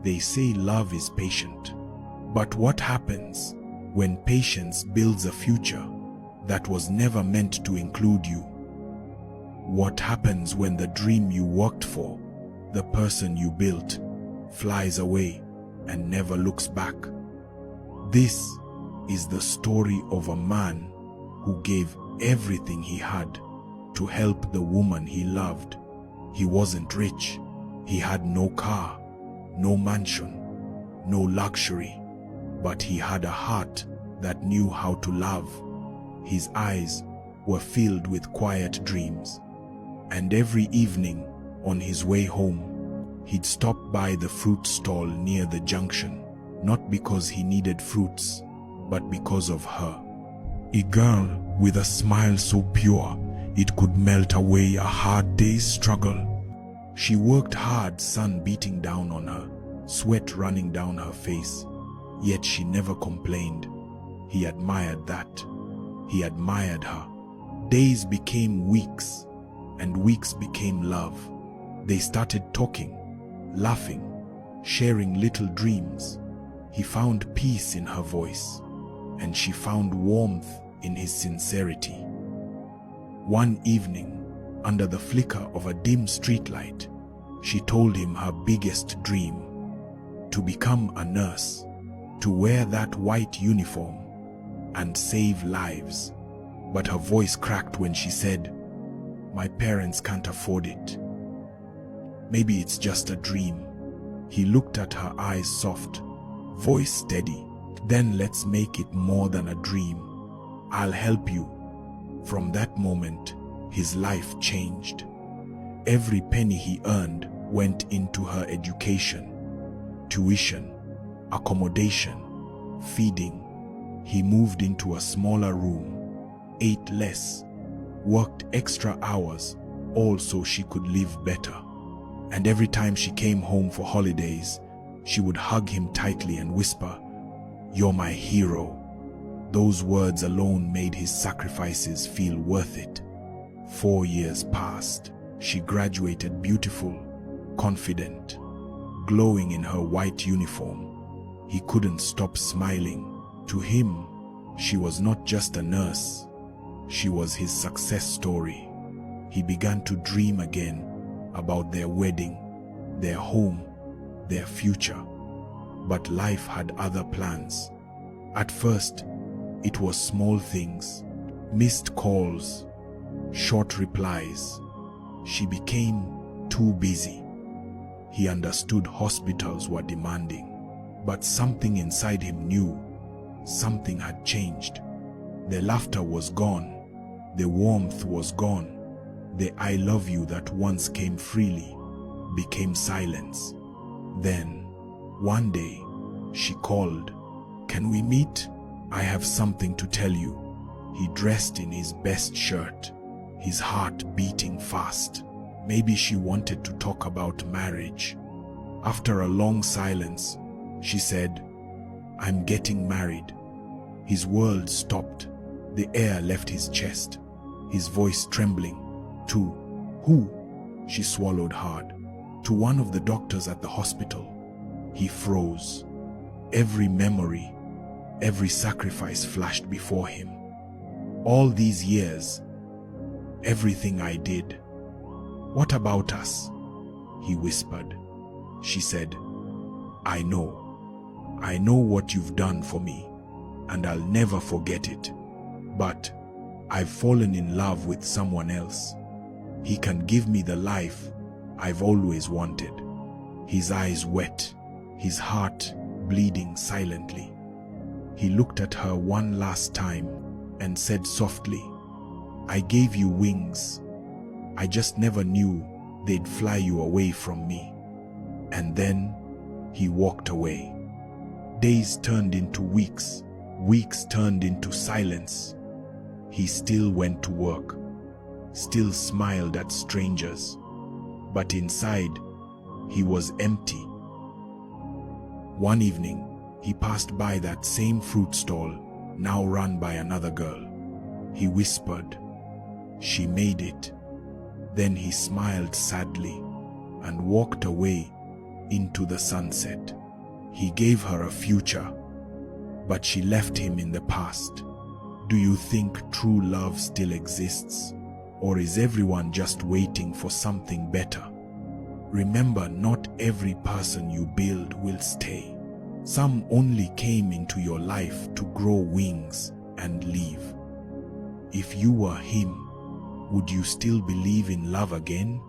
They say love is patient. But what happens when patience builds a future that was never meant to include you? What happens when the dream you worked for, the person you built, flies away and never looks back? This is the story of a man who gave everything he had to help the woman he loved. He wasn't rich. He had no car, no mansion, no luxury, but he had a heart that knew how to love. His eyes were filled with quiet dreams, and every evening on his way home, he'd stop by the fruit stall near the junction, not because he needed fruits, but because of her. A girl with a smile so pure it could melt away a hard day's struggle. She worked hard, sun beating down on her, sweat running down her face, yet she never complained. He admired that. He admired her. Days became weeks, and weeks became love. They started talking, laughing, sharing little dreams. He found peace in her voice, and she found warmth in his sincerity. One evening, under the flicker of a dim streetlight, she told him her biggest dream: to become a nurse, to wear that white uniform and save lives. But her voice cracked when she said, "My parents can't afford it. Maybe it's just a dream." He looked at her, eyes soft, voice steady. "Then let's make it more than a dream. I'll help you." From that moment, his life changed. Every penny he earned went into her education, tuition, accommodation, feeding. He moved into a smaller room, ate less, worked extra hours, all so she could live better. And every time she came home for holidays, she would hug him tightly and whisper, "You're my hero." Those words alone made his sacrifices feel worth it. 4 years passed. She graduated beautiful, confident, glowing in her white uniform. He couldn't stop smiling. To him, she was not just a nurse. She was his success story. He began to dream again about their wedding, their home, their future. But life had other plans. At first, it was small things, missed calls, short replies. She became too busy. He understood hospitals were demanding, but something inside him knew something had changed. The laughter was gone. The warmth was gone. The "I love you" that once came freely became silence. Then, one day, she called. "Can we meet? I have something to tell you." He dressed in his best shirt, his heart beating fast. Maybe she wanted to talk about marriage. After a long silence, she said, "I'm getting married." His world stopped. The air left his chest, his voice trembling. "To who?" She swallowed hard. "To one of the doctors at the hospital." He froze. Every memory, every sacrifice flashed before him. "All these years, everything I did. What about us?" He whispered. She said, I know what you've done for me, and I'll never forget it. But I've fallen in love with someone else. He can give me the life I've always wanted." His eyes wet, his heart bleeding silently. He looked at her one last time and said softly, "I gave you wings. I just never knew they'd fly you away from me." And then he walked away. Days turned into weeks, weeks turned into silence. He still went to work, still smiled at strangers, but inside, he was empty. One evening, he passed by that same fruit stall, now run by another girl. He whispered, "She made it." Then he smiled sadly and walked away into the sunset. He gave her a future, but she left him in the past. Do you think true love still exists? Or is everyone just waiting for something better? Remember, not every person you build will stay. Some only came into your life to grow wings and leave. If you were him, would you still believe in love again?